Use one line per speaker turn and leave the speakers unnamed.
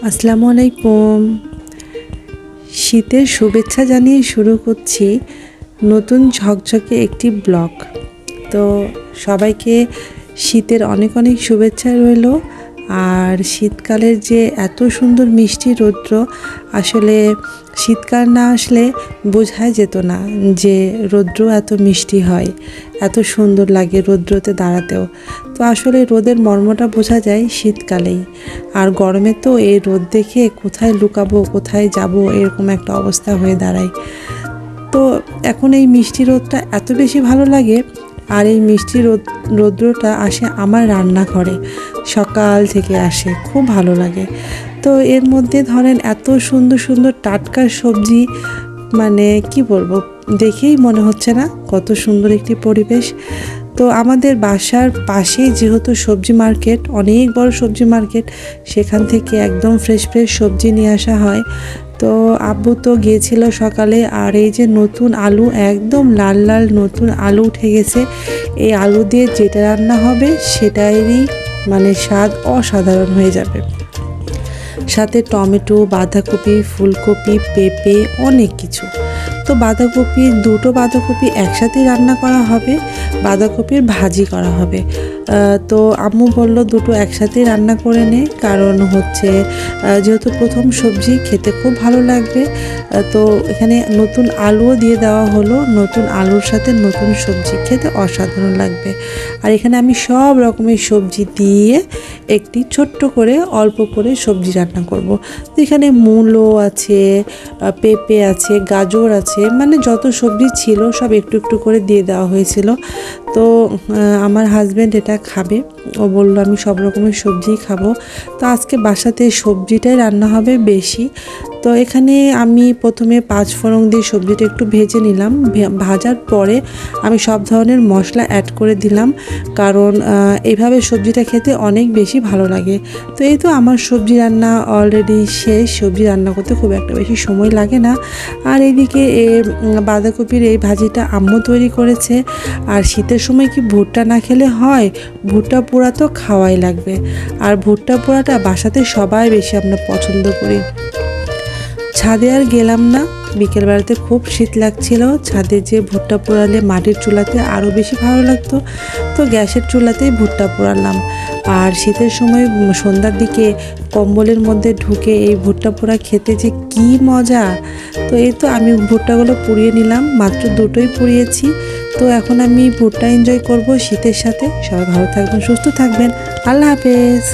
আসসালামু আলাইকুম। শীতের শুভেচ্ছা জানিয়ে শুরু করছি নতুন ঝকঝকে একটি ব্লগ। তো সবাইকে শীতের অনেক অনেক শুভেচ্ছা রইল। আর শীতকালের যে এত সুন্দর মিষ্টি রৌদ্র, আসলে শীতকাল না আসলে বোঝাই যেত না যে রৌদ্র এত মিষ্টি হয়, এত সুন্দর লাগে রৌদ্রতে দাঁড়াতেও। তো আসলে রোদের মর্মটা বোঝা যায় শীতকালেই। আর গরমে তো এই রোদ দেখে কোথায় লুকাবো, কোথায় যাব, এরকম একটা অবস্থা হয়ে দাঁড়ায়। তো এখন এই মিষ্টি রোদটা এত বেশি ভালো লাগে। আর এই মিষ্টি রৌদ্রটা আসে আমার রান্নাঘরে, সকাল থেকে আসে, খুব ভালো লাগে। তো এর মধ্যে ধরেন এত সুন্দর সুন্দর টাটকা সবজি, মানে কি বলবো, দেখেই মনে হচ্ছে না কত সুন্দর একটি পরিবেশ। তো আমাদের বাসার পাশেই যেহেতু সবজি মার্কেট, অনেক বড় সবজি মার্কেট, সেখান থেকে একদম ফ্রেশ ফ্রেশ সবজি নিয়ে আসা হয়। তো আব্বু তো গিয়েছিল সকালে, আর এই যে নতুন আলু, একদম লাল লাল নতুন আলু উঠে গেছে। এই আলু দিয়ে যেটা রান্না হবে সেটারই মানে স্বাদ অসাধারণ হয়ে যাবে। সাথে টমেটো, বাঁধাকপি, ফুলকপি, পেঁপে, অনেক কিছু। তো দুটো বাঁধাকপি একসাথে রান্না করা হবে, বাঁধাকপির ভাজি করা হবে। তো আম্মু বলল দুটো একসাথে রান্না করে নে, কারণ হচ্ছে যেহেতু প্রথম সবজি, খেতে খুব ভালো লাগবে। তো এখানে নতুন আলুও দিয়ে দেওয়া হলো, নতুন আলুর সাথে নতুন সবজি, খেতে অসাধারণ লাগবে। আর এখানে আমি সব রকমের সবজি দিয়ে একটি ছোট্ট করে অল্প করে সবজি রান্না করব। তো এখানে মূলো আছে, পেঁপে আছে, গাজর আছে, মানে যত সবজি ছিল সব একটু একটু করে দিয়ে দেওয়া হয়েছিল। তো আমার হাজব্যান্ড এটা খাবে, ও বললো আমি সব রকমের সবজিই খাবো। তো আজকে বাসাতে সবজিটাই রান্না হবে বেশি। তো এখানে আমি প্রথমে 5 ফোড়ন দিয়ে সবজিটা একটু ভেজে নিলাম। ভাজার পরে আমি সব ধরনের মশলা অ্যাড করে দিলাম, কারণ এইভাবে সবজিটা খেতে অনেক বেশি ভালো লাগে। তো এই তো আমার সবজি রান্না অলরেডি শেষ। সবজি রান্না করতে খুব একটা বেশি সময় লাগে না। আর এইদিকে বাঁধাকপির এই ভাজিটা আম্মু তৈরি করেছে। আর শীতের সময় কি ভুট্টা না খেলে হয়? ভুট্টা পোড়া তো খাওয়াই লাগবে। আর ভুট্টা পোড়াটা বাসাতে সবাই বেশি আমরা পছন্দ করি। ছাদে আর গেলাম না, বিকেলবেলাতে খুব শীত লাগছিল। ছাদে যে ভুট্টা পোড়ালে মাটির চুলাতে আরও বেশি ভালো লাগতো, তো গ্যাসের চুলাতেই ভুট্টা পোড়ালাম। আর শীতের সময় সন্ধ্যার দিকে কম্বলের মধ্যে ঢুকে এই ভুট্টা পোড়া খেতে যে কী মজা! তো এই তো আমি ভুট্টাগুলো পুড়িয়ে নিলাম, মাত্র দুটোই পুড়িয়েছি। তো এখন আমি ভুট্টা এনজয় করব শীতের সাথে। সবাই ভালো থাকবেন, সুস্থ থাকবেন। আল্লাহ হাফেজ।